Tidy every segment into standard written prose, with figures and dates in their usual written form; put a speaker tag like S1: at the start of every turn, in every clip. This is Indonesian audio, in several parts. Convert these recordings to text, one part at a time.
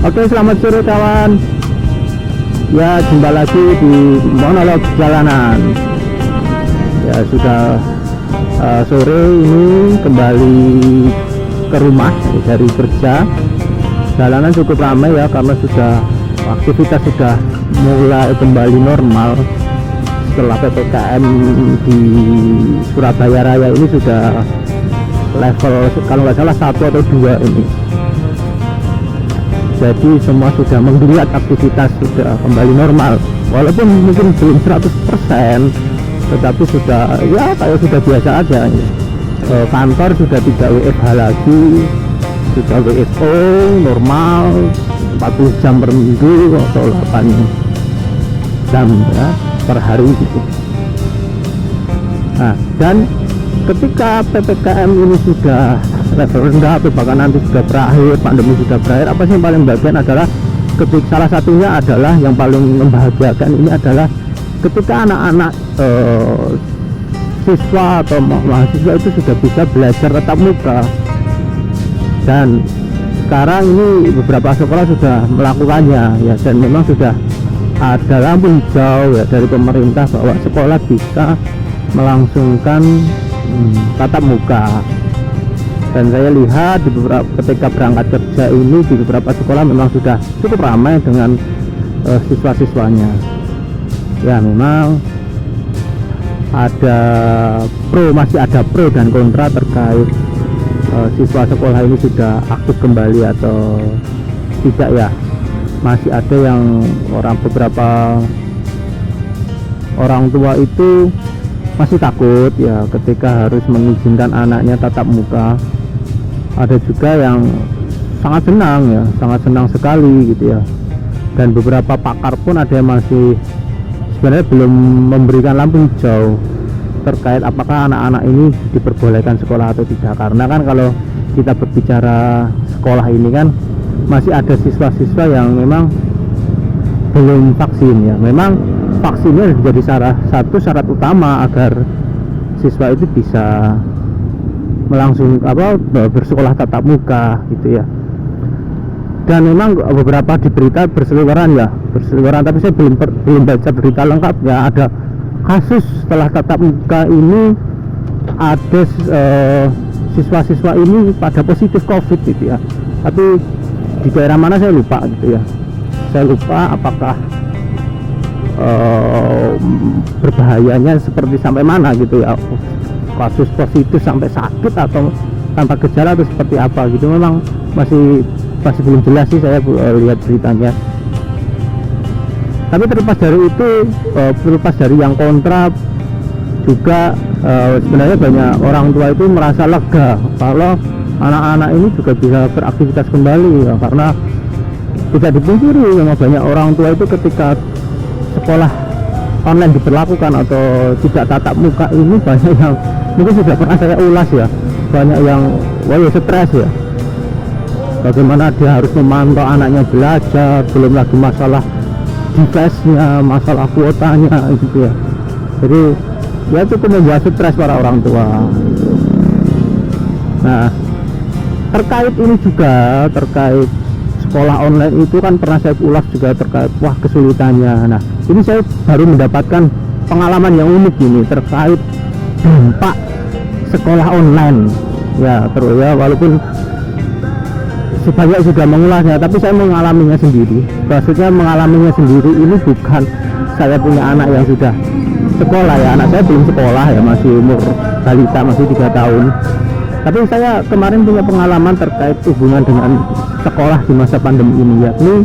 S1: Oke, selamat sore kawan. Ya, jumpa lagi di monolog jalanan. Ya, sudah sore ini kembali ke rumah dari kerja. Jalanan cukup ramai ya, karena aktivitas sudah mulai kembali normal setelah PPKM di Surabaya Raya ini sudah level kalau nggak salah 1 atau 2 ini. Jadi semua sudah menggeliat, aktivitas sudah kembali normal, walaupun mungkin belum 100%, tetapi sudah ya kayak sudah biasa aja ya. Kantor sudah tidak WFH lagi, sudah WFO normal 40 jam per minggu atau 8 jam ya per hari gitu. Nah, dan ketika PPKM ini sudah level rendah atau bahkan nanti sudah berakhir, pandemi sudah berakhir, apa sih yang paling bagian adalah salah satunya adalah yang paling membahagiakan ini adalah ketika anak-anak siswa atau mahasiswa itu sudah bisa belajar tatap muka. Dan sekarang ini beberapa sekolah sudah melakukannya ya, dan memang sudah ada lampu hijau ya dari pemerintah bahwa sekolah bisa melangsungkan tatap muka. Dan saya lihat di ketika berangkat kerja ini di beberapa sekolah memang sudah cukup ramai dengan siswa-siswanya. Ya, memang masih ada pro dan kontra terkait siswa sekolah ini sudah aktif kembali atau tidak ya. Masih ada yang beberapa orang tua itu masih takut ya ketika harus mengizinkan anaknya tatap muka. Ada juga yang sangat senang ya, sangat senang sekali gitu ya. Dan beberapa pakar pun ada yang masih sebenarnya belum memberikan lampu hijau terkait apakah anak-anak ini diperbolehkan sekolah atau tidak. Karena kan kalau kita berbicara sekolah ini kan masih ada siswa-siswa yang memang belum vaksin ya. Memang vaksinnya menjadi satu syarat utama agar siswa itu bisa bersekolah tatap muka gitu ya. Dan memang beberapa di berita berseliweran, tapi saya belum baca berita lengkapnya. Ada kasus setelah tatap muka ini ada siswa-siswa ini pada positif COVID gitu ya. Tapi di daerah mana saya lupa gitu ya. Saya lupa apakah berbahayanya seperti sampai mana gitu ya, kasus positif sampai sakit atau tanpa gejala atau seperti apa gitu. Memang masih belum jelas sih, saya lihat beritanya. Tapi terlepas dari itu, terlepas dari yang kontra juga, sebenarnya banyak orang tua itu merasa lega kalau anak-anak ini juga bisa beraktivitas kembali ya, karena tidak dipungkiri memang banyak orang tua itu ketika sekolah online diberlakukan atau tidak tatap muka ini banyak yang mungkin sudah pernah saya ulas ya, banyak yang stres ya, bagaimana dia harus memantau anaknya belajar, belum lagi masalah device-nya, masalah kuotanya gitu ya. Jadi ya cukup membuat stres para orang tua gitu. Nah, terkait ini juga, terkait sekolah online itu kan pernah saya ulas juga terkait kesulitannya. Nah, ini saya baru mendapatkan pengalaman yang unik ini terkait dampak sekolah online ya. Terus ya, walaupun sebanyak sudah mengulasnya, tapi saya mengalaminya sendiri. Maksudnya mengalaminya sendiri ini bukan saya punya anak yang sudah sekolah ya, anak saya belum sekolah ya, masih umur balita, masih 3 tahun. Tapi saya kemarin punya pengalaman terkait hubungan dengan sekolah di masa pandemi ini, yakni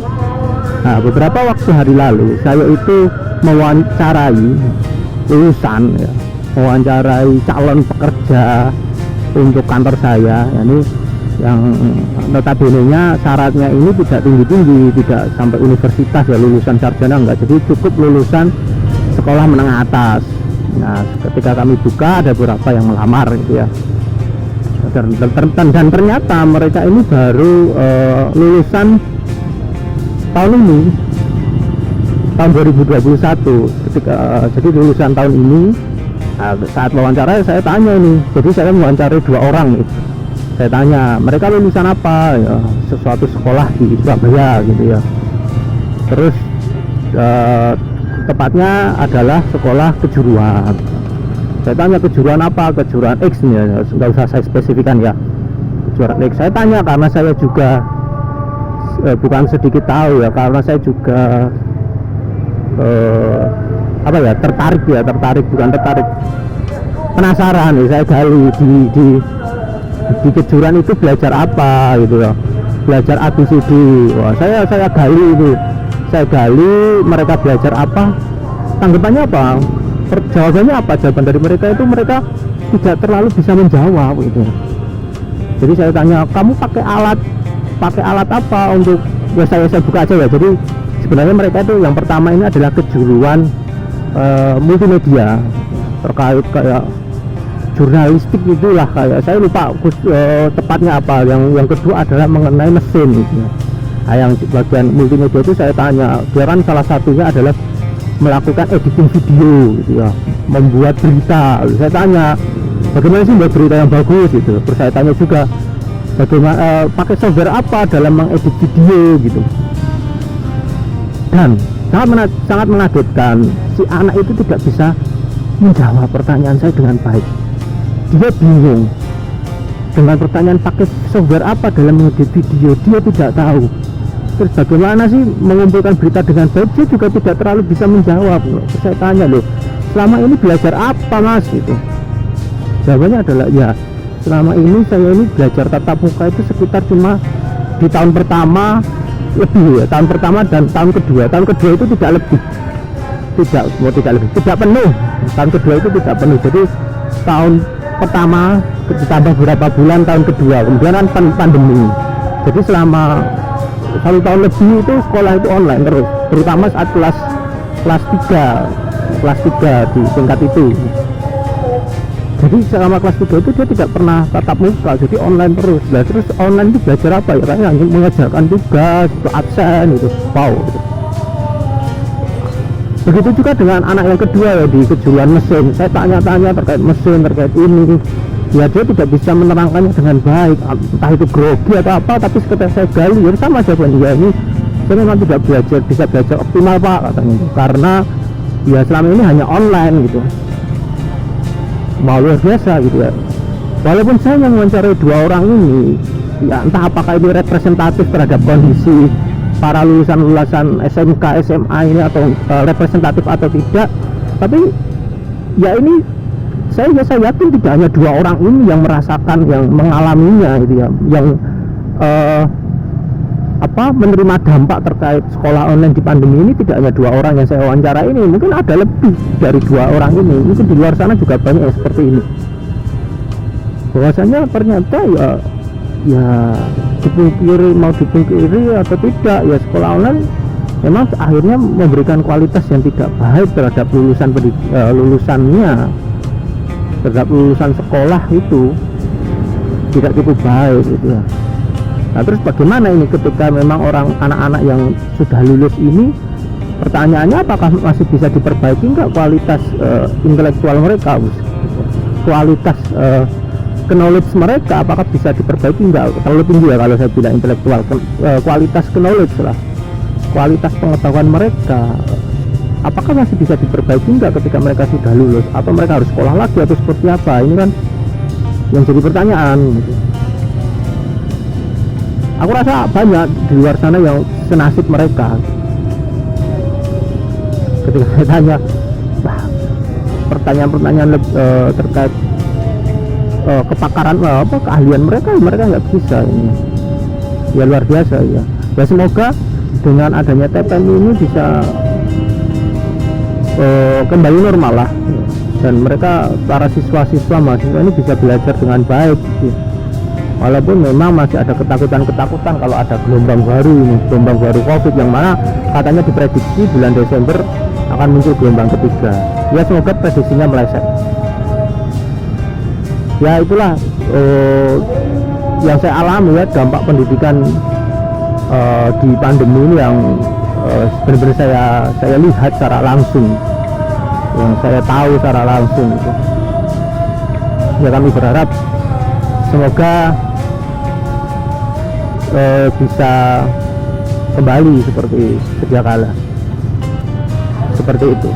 S1: beberapa waktu hari lalu saya itu mewawancarai lulusan ya, mewawancarai calon pekerja untuk kantor saya, yakni yang notabene-nya syaratnya ini tidak tinggi-tinggi, tidak sampai universitas ya, lulusan sarjana enggak, jadi cukup lulusan sekolah menengah atas. Nah, ketika kami buka ada beberapa yang melamar gitu ya. Dan ternyata mereka ini baru lulusan tahun ini, tahun 2021. Jadi lulusan tahun ini. Saat wawancara saya tanya ini, jadi saya mewawancarai 2 orang nih. Saya tanya mereka lulusan apa, ya, sesuatu sekolah di Surabaya gitu ya. Terus tepatnya adalah sekolah kejuruan. Saya tanya kejuruan apa, kejuruan X nih ya, nggak usah saya spesifikan ya, kejuruan X. Saya tanya karena saya juga bukan sedikit tahu ya, karena saya juga apa ya, tertarik bukan tertarik, penasaran ya, saya gali di kejuruan itu belajar apa gitu ya, belajar ABCD. Wah, saya gali itu, saya gali mereka belajar apa, tanggapannya apa, jawabannya apa. Jawaban dari mereka itu mereka tidak terlalu bisa menjawab gitu. Jadi saya tanya, kamu pakai alat apa untuk, ya saya buka aja ya. Jadi sebenarnya mereka itu yang pertama ini adalah kejuruan multimedia, terkait kayak jurnalistik itulah, kayak saya lupa tepatnya apa. Yang kedua adalah mengenai mesin gitu ya. Nah, yang bagian multimedia itu saya tanya, dia kan salah satunya adalah melakukan editing video gitu ya, membuat berita. Saya tanya bagaimana sih membuat berita yang bagus gitu. Terus saya tanya juga bagaimana pakai software apa dalam mengedit video gitu. Dan sangat mengagetkan, si anak itu tidak bisa menjawab pertanyaan saya dengan baik. Dia bingung dengan pertanyaan pakai software apa dalam mengedit video, dia tidak tahu. Terus bagaimana sih mengumpulkan berita dengan baik, dia juga tidak terlalu bisa menjawab. Terus saya tanya, loh, selama ini belajar apa mas gitu. Jawabannya adalah, ya selama ini saya ini belajar tatap muka itu sekitar cuma di tahun pertama lebih ya, tahun pertama dan tahun kedua itu tidak lebih, tidak penuh. Tahun kedua itu tidak penuh, jadi tahun pertama ditambah beberapa bulan tahun kedua, kemudian kan pandemi. Jadi selama 1 tahun lebih itu sekolah itu online terus, terutama saat kelas 3 di tingkat itu. Jadi selama kelas 3 itu dia tidak pernah tatap muka, jadi online terus. Nah, terus online itu belajar apa ya, kayak mengerjakan tugas, itu absen itu, wow gitu. Begitu juga dengan anak yang kedua ya, di kejuruan mesin. Saya tanya-tanya terkait mesin, terkait ini, ya dia tidak bisa menerangkannya dengan baik, entah itu grogi atau apa. Tapi ketika saya gali, ya sama jawaban dia, ini saya memang tidak bisa belajar optimal pak katanya, karena ya selama ini hanya online gitu. Mau luar biasa gitu ya. Walaupun saya yang mewawancarai 2 orang ini, ya entah apakah ini representatif terhadap kondisi para lulusan SMK, SMA ini atau representatif atau tidak, tapi ya ini saya yakin tidak hanya 2 orang ini yang merasakan, yang mengalaminya gitu ya, yang menerima dampak terkait sekolah online di pandemi ini. Tidak hanya 2 orang yang saya wawancara ini, mungkin ada lebih dari 2 orang ini, mungkin di luar sana juga banyak yang seperti ini. Bahwasanya ternyata ya dipungkiri atau tidak, ya sekolah online memang akhirnya memberikan kualitas yang tidak baik terhadap lulusannya, terhadap lulusan sekolah itu tidak cukup baik gitu ya. Nah, terus bagaimana ini ketika memang anak-anak yang sudah lulus ini, pertanyaannya apakah masih bisa diperbaiki enggak kualitas intelektual mereka, kualitas knowledge mereka, apakah bisa diperbaiki enggak? Terlalu tinggi ya kalau saya bilang intelektual, kualitas knowledge lah, kualitas pengetahuan mereka, apakah masih bisa diperbaiki enggak ketika mereka sudah lulus, atau mereka harus sekolah lagi atau seperti apa? Ini kan yang jadi pertanyaan gitu. Aku rasa banyak di luar sana yang senasib mereka. Ketika saya tanya pertanyaan-pertanyaan terkait kepakaran keahlian mereka nggak bisa ini. Ya luar biasa ya. Ya semoga dengan adanya TPM ini bisa kembali normal lah, dan mereka para mahasiswa ini bisa belajar dengan baik gitu. Walaupun memang masih ada ketakutan kalau ada gelombang baru ini, gelombang baru COVID, yang mana katanya diprediksi bulan Desember akan muncul gelombang ketiga. Ya semoga prediksinya meleset. Ya itulah yang saya alami ya, dampak pendidikan di pandemi ini yang benar-benar saya lihat secara langsung, yang saya tahu secara langsung gitu. Ya kami berharap semoga bisa kembali seperti sedia kala, seperti itu.